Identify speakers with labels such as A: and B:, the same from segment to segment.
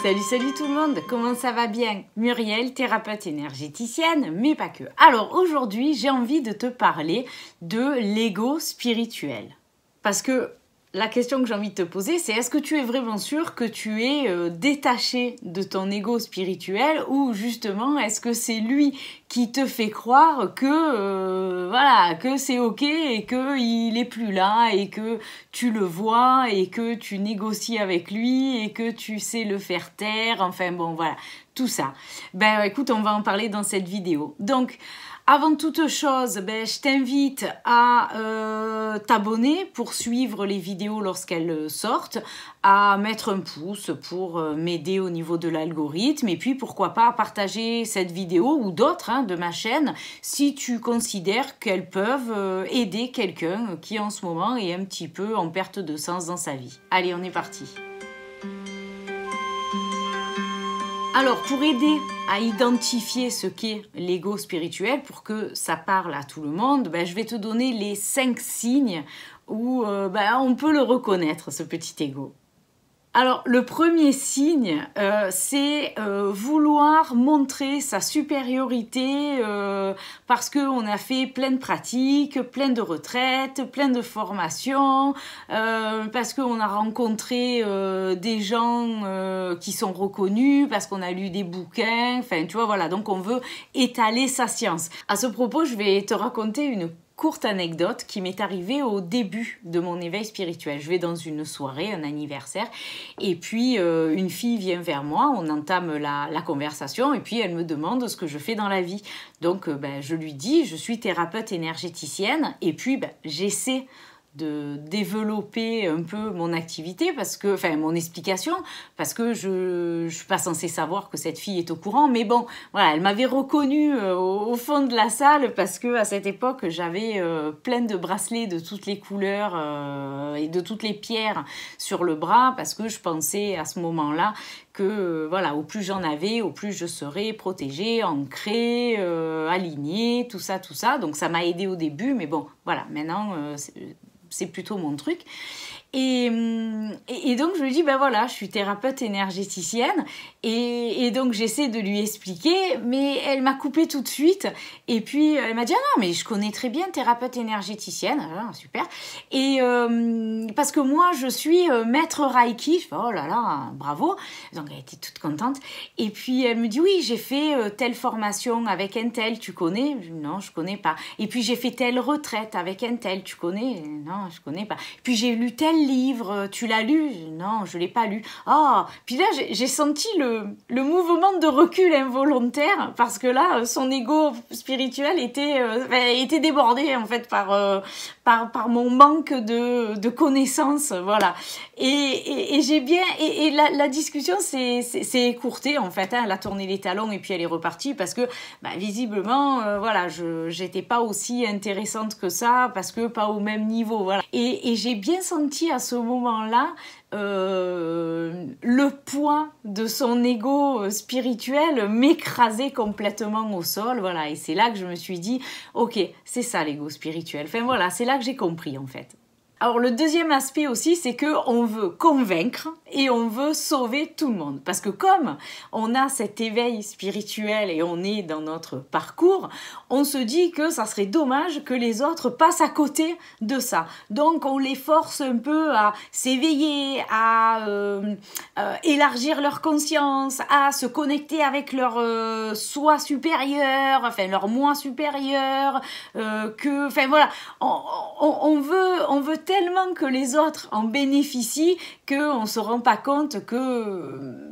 A: Salut tout le monde, comment ça va bien? Muriel, thérapeute énergéticienne, mais pas que. Alors aujourd'hui, j'ai envie de te parler de l'ego spirituel. Parce que la question que j'ai envie de te poser, c'est est-ce que tu es vraiment sûr que tu es détaché de ton ego spirituel ou justement est-ce que c'est lui qui te fait croire que voilà, que c'est ok et qu'il est plus là et que tu le vois et que tu négocies avec lui et que tu sais le faire taire, enfin bon voilà, tout ça. Ben écoute, on va en parler dans cette vidéo. Donc, avant toute chose, je t'invite à t'abonner pour suivre les vidéos lorsqu'elles sortent, à mettre un pouce pour m'aider au niveau de l'algorithme et puis pourquoi pas partager cette vidéo ou d'autres de ma chaîne si tu considères qu'elles peuvent aider quelqu'un qui en ce moment est un petit peu en perte de sens dans sa vie. Allez, on est parti. Alors, pour aider à identifier ce qu'est l'ego spirituel, pour que ça parle à tout le monde, je vais te donner les 5 signes où on peut le reconnaître, ce petit ego. Alors, le premier signe, c'est vouloir montrer sa supériorité parce qu'on a fait plein de pratiques, plein de retraites, plein de formations, parce qu'on a rencontré des gens qui sont reconnus, parce qu'on a lu des bouquins, enfin, tu vois, voilà. Donc, on veut étaler sa science. À ce propos, je vais te raconter une courte anecdote qui m'est arrivée au début de mon éveil spirituel. Je vais dans une soirée, un anniversaire, et puis une fille vient vers moi, on entame la conversation, et puis elle me demande ce que je fais dans la vie. Donc je lui dis, je suis thérapeute énergéticienne, et puis j'essaie de développer un peu mon activité, mon explication, parce que je suis pas censée savoir que cette fille est au courant, mais bon, voilà, elle m'avait reconnue au fond de la salle, parce que à cette époque, j'avais plein de bracelets de toutes les couleurs et de toutes les pierres sur le bras, parce que je pensais à ce moment-là que voilà, au plus j'en avais, au plus je serais protégée, ancrée, alignée, tout ça, donc ça m'a aidée au début, mais bon, voilà, maintenant c'est plutôt mon truc. Et donc je lui dis, voilà, je suis thérapeute énergéticienne et donc j'essaie de lui expliquer, mais elle m'a coupé tout de suite et puis elle m'a dit, ah non, mais je connais très bien thérapeute énergéticienne, ah, super, et parce que moi je suis maître Reiki, je fais, oh là là, bravo, donc elle était toute contente, et puis elle me dit, oui, j'ai fait telle formation avec un tel, tu connais? Non, je connais pas. Et puis j'ai fait telle retraite avec un tel, tu connais? Non, je connais pas. Et puis j'ai lu tel livre, tu l'as lu? Non, je l'ai pas lu. Ah, puis là j'ai senti le mouvement de recul involontaire parce que là son ego spirituel était débordé en fait par mon manque de connaissances, voilà. Et j'ai bien et la discussion s'est écourtée en fait, elle a tourné les talons et puis elle est repartie parce que visiblement voilà, j'étais pas aussi intéressante que ça parce que pas au même niveau, voilà. Et j'ai bien senti à ce moment-là le poids de son ego spirituel m'écraser complètement au sol, voilà, et c'est là que je me suis dit, ok, c'est ça l'ego spirituel, enfin voilà, c'est là que j'ai compris en fait. Alors le deuxième aspect aussi, c'est qu'on veut convaincre et on veut sauver tout le monde. Parce que comme on a cet éveil spirituel et on est dans notre parcours, on se dit que ça serait dommage que les autres passent à côté de ça. Donc on les force un peu à s'éveiller, à élargir leur conscience, à se connecter avec leur soi supérieur, enfin leur moi supérieur, enfin voilà, on veut tellement que les autres en bénéficient qu'on ne se rend pas compte que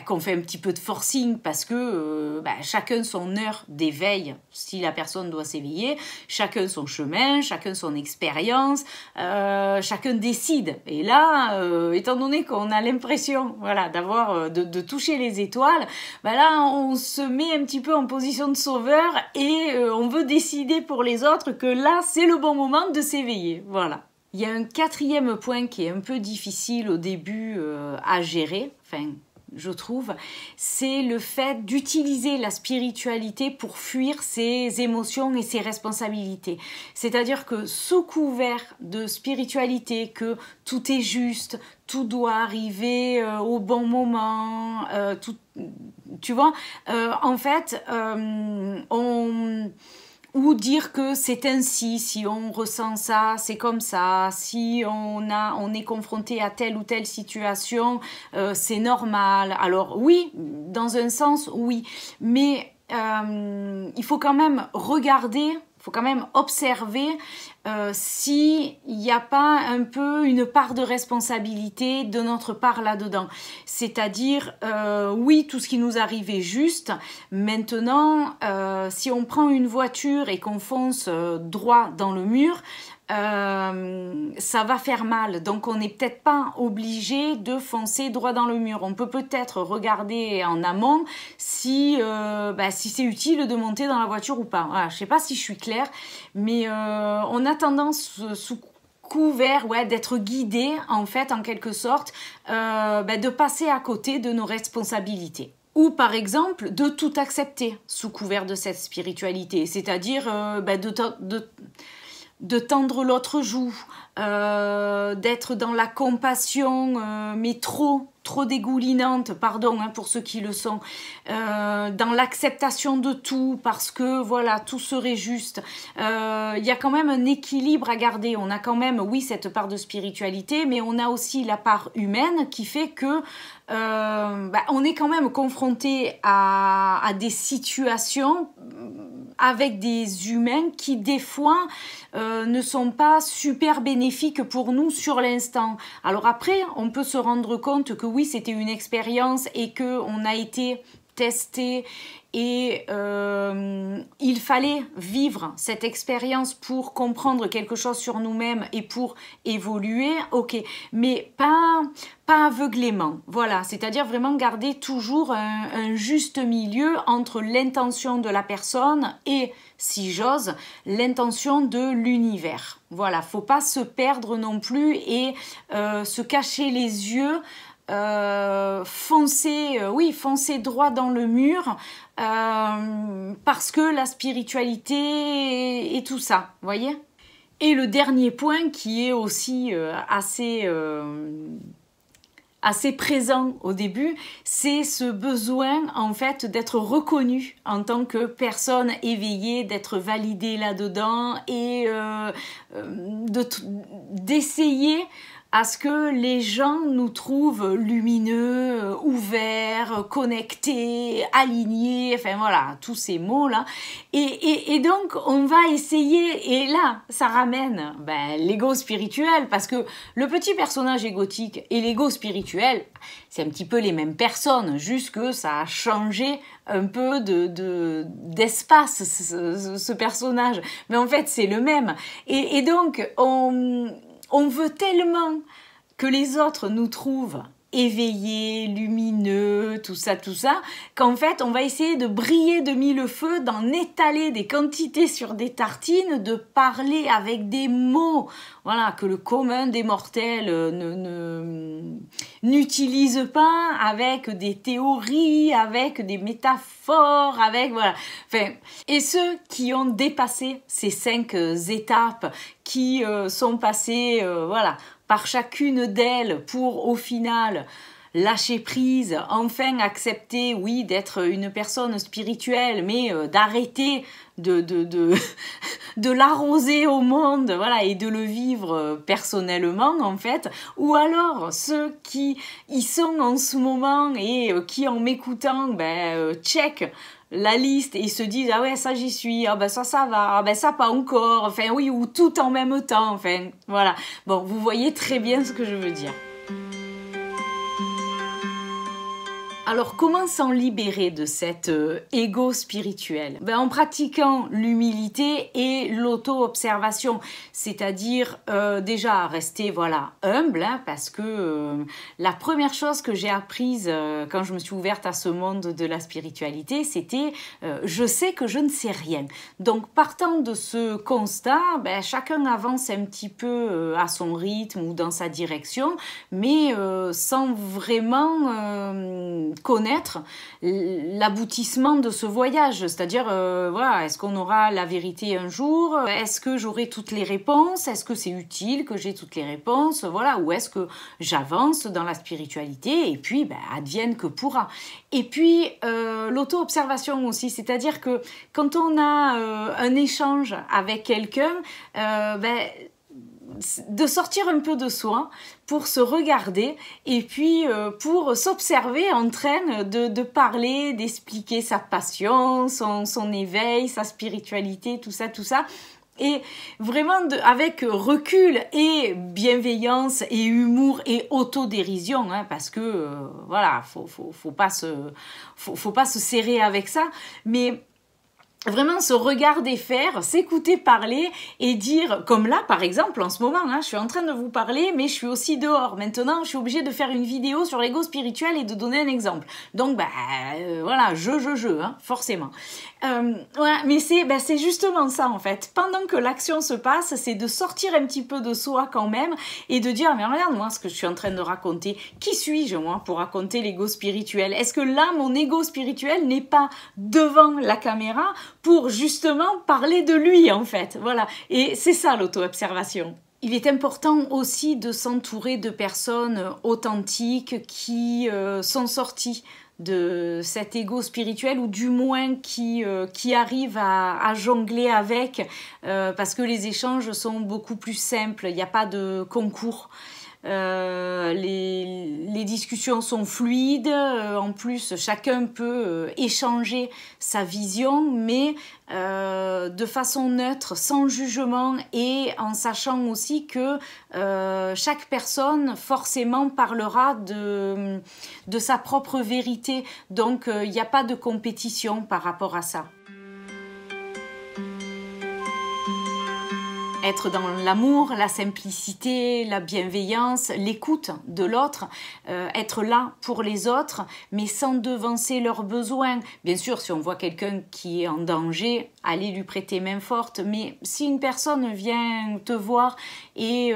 A: qu'on fait un petit peu de forcing parce que chacun son heure d'éveil, si la personne doit s'éveiller, chacun son chemin, chacun son expérience, chacun décide. Et là, étant donné qu'on a l'impression d'avoir de toucher les étoiles, là on se met un petit peu en position de sauveur et on veut décider pour les autres que là c'est le bon moment de s'éveiller. Voilà. Il y a un quatrième point qui est un peu difficile au début à gérer, enfin je trouve, c'est le fait d'utiliser la spiritualité pour fuir ses émotions et ses responsabilités. C'est-à-dire que sous couvert de spiritualité, que tout est juste, tout doit arriver au bon moment, tu vois, en fait, ou dire que c'est ainsi, si on ressent ça, c'est comme ça, si on est confronté à telle ou telle situation, c'est normal. Alors oui, dans un sens, oui, mais il faut quand même regarder, il faut quand même observer s'il n'y a pas un peu une part de responsabilité de notre part là-dedans. C'est-à-dire, oui, tout ce qui nous arrive est juste. Maintenant, si on prend une voiture et qu'on fonce droit dans le mur, ça va faire mal. Donc on n'est peut-être pas obligé de foncer droit dans le mur. On peut peut-être regarder en amont si c'est utile de monter dans la voiture ou pas. Voilà, je ne sais pas si je suis claire, mais on a tendance sous couvert d'être guidé en fait en quelque sorte de passer à côté de nos responsabilités. Ou par exemple de tout accepter sous couvert de cette spiritualité, c'est-à-dire de tendre l'autre joue, d'être dans la compassion, mais trop dégoulinante, pardon pour ceux qui le sont, dans l'acceptation de tout, parce que voilà, tout serait juste. Il y a quand même un équilibre à garder. On a quand même, oui, cette part de spiritualité, mais on a aussi la part humaine qui fait que on est quand même confronté à des situations avec des humains qui des fois ne sont pas super bénéfiques pour nous sur l'instant. Alors après, on peut se rendre compte que oui, c'était une expérience et qu'on a été testé et il fallait vivre cette expérience pour comprendre quelque chose sur nous-mêmes et pour évoluer, ok, mais pas aveuglément, voilà, c'est-à-dire vraiment garder toujours un juste milieu entre l'intention de la personne et, si j'ose, l'intention de l'univers. Voilà, faut pas se perdre non plus et se cacher les yeux, foncer droit dans le mur parce que la spiritualité et tout ça, vous voyez. Et le dernier point qui est aussi assez présent au début, c'est ce besoin en fait d'être reconnu en tant que personne éveillée, d'être validée là-dedans et d'essayer à ce que les gens nous trouvent lumineux, ouverts, connectés, alignés, enfin voilà, tous ces mots-là. Et donc, on va essayer, et là, ça ramène l'ego spirituel, parce que le petit personnage égotique et l'ego spirituel, c'est un petit peu les mêmes personnes, juste que ça a changé un peu d'espace, ce personnage. Mais en fait, c'est le même. Et donc, on veut tellement que les autres nous trouvent éveillés, lumineux, tout ça, qu'en fait, on va essayer de briller de mille feux, d'en étaler des quantités sur des tartines, de parler avec des mots, voilà, que le commun des mortels n'utilise pas, avec des théories, avec des métaphores, avec, voilà. Enfin, et ceux qui ont dépassé ces 5 étapes, qui sont passés, par chacune d'elles pour, au final, lâcher prise, enfin accepter, oui, d'être une personne spirituelle, mais d'arrêter de l'arroser au monde, voilà, et de le vivre personnellement, en fait. Ou alors, ceux qui y sont en ce moment et qui, en m'écoutant, check la liste et ils se disent ah ouais, ça j'y suis, ah ben ça va, ah ben ça pas encore, enfin oui, ou tout en même temps, enfin voilà. Bon, vous voyez très bien ce que je veux dire. Alors comment s'en libérer de cet ego spirituel? En pratiquant l'humilité et l'auto-observation, c'est-à-dire déjà rester voilà, humble, hein, parce que la première chose que j'ai apprise quand je me suis ouverte à ce monde de la spiritualité, c'était je sais que je ne sais rien. Donc partant de ce constat, chacun avance un petit peu à son rythme ou dans sa direction, mais sans vraiment connaître l'aboutissement de ce voyage, c'est-à-dire voilà, est-ce qu'on aura la vérité un jour, est-ce que j'aurai toutes les réponses, est-ce que c'est utile que j'ai toutes les réponses, voilà, ou est-ce que j'avance dans la spiritualité et puis advienne que pourra. Et puis l'auto-observation aussi, c'est-à-dire que quand on a un échange avec quelqu'un, de sortir un peu de soi pour se regarder et puis pour s'observer en train de parler, d'expliquer sa passion, son éveil, sa spiritualité, tout ça. Et vraiment avec recul et bienveillance et humour et autodérision, hein, parce que voilà, faut pas se serrer avec ça, mais vraiment se regarder faire, s'écouter parler et dire, comme là par exemple en ce moment, hein, je suis en train de vous parler mais je suis aussi dehors. Maintenant je suis obligée de faire une vidéo sur l'ego spirituel et de donner un exemple. Donc voilà, hein, forcément. Voilà, mais c'est justement ça en fait. Pendant que l'action se passe, c'est de sortir un petit peu de soi quand même et de dire mais regarde-moi ce que je suis en train de raconter. Qui suis-je moi pour raconter l'ego spirituel? Est-ce que là mon ego spirituel n'est pas devant la caméra pour justement parler de lui en fait? Voilà, et c'est ça l'auto-observation. Il est important aussi de s'entourer de personnes authentiques qui sont sorties de cet ego spirituel ou du moins qui arrivent à jongler avec parce que les échanges sont beaucoup plus simples, il n'y a pas de concours. Les discussions sont fluides, en plus chacun peut échanger sa vision mais de façon neutre, sans jugement et en sachant aussi que chaque personne forcément parlera de sa propre vérité, donc il n'y a pas de compétition par rapport à ça. Être dans l'amour, la simplicité, la bienveillance, l'écoute de l'autre, être là pour les autres, mais sans devancer leurs besoins. Bien sûr, si on voit quelqu'un qui est en danger, aller lui prêter main forte, mais si une personne vient te voir et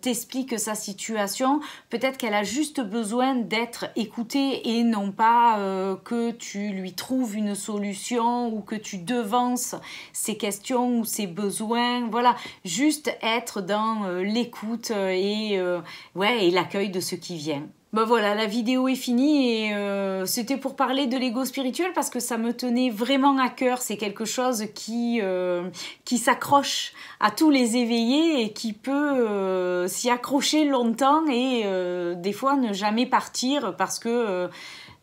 A: t'explique sa situation, peut-être qu'elle a juste besoin d'être écoutée et non pas que tu lui trouves une solution ou que tu devances ses questions ou ses besoins. Voilà, juste être dans l'écoute et l'accueil de ce qui vient. Voilà, la vidéo est finie et c'était pour parler de l'ego spirituel parce que ça me tenait vraiment à cœur. C'est quelque chose qui s'accroche à tous les éveillés et qui peut s'y accrocher longtemps et des fois ne jamais partir parce que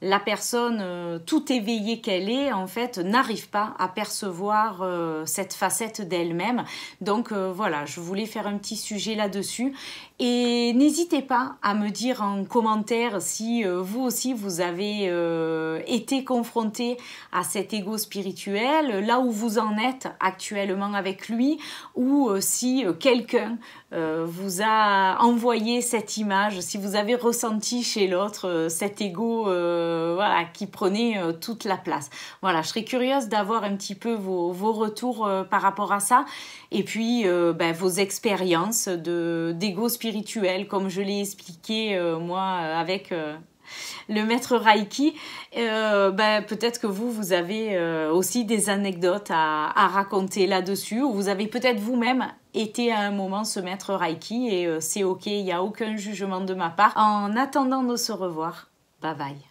A: la personne, tout éveillée qu'elle est, en fait, n'arrive pas à percevoir cette facette d'elle-même. Donc voilà, je voulais faire un petit sujet là-dessus. Et n'hésitez pas à me dire en commentaire si vous aussi vous avez été confronté à cet ego spirituel, là où vous en êtes actuellement avec lui, ou si quelqu'un vous a envoyé cette image, si vous avez ressenti chez l'autre cet ego voilà, qui prenait toute la place. Voilà, je serais curieuse d'avoir un petit peu vos retours par rapport à ça, et puis vos expériences d'ego spirituel, comme je l'ai expliqué moi avec le maître Reiki. Peut-être que vous avez aussi des anecdotes à raconter là-dessus, ou vous avez peut-être vous-même été à un moment ce maître Reiki et c'est ok, il n'y a aucun jugement de ma part. En attendant de se revoir, bye bye.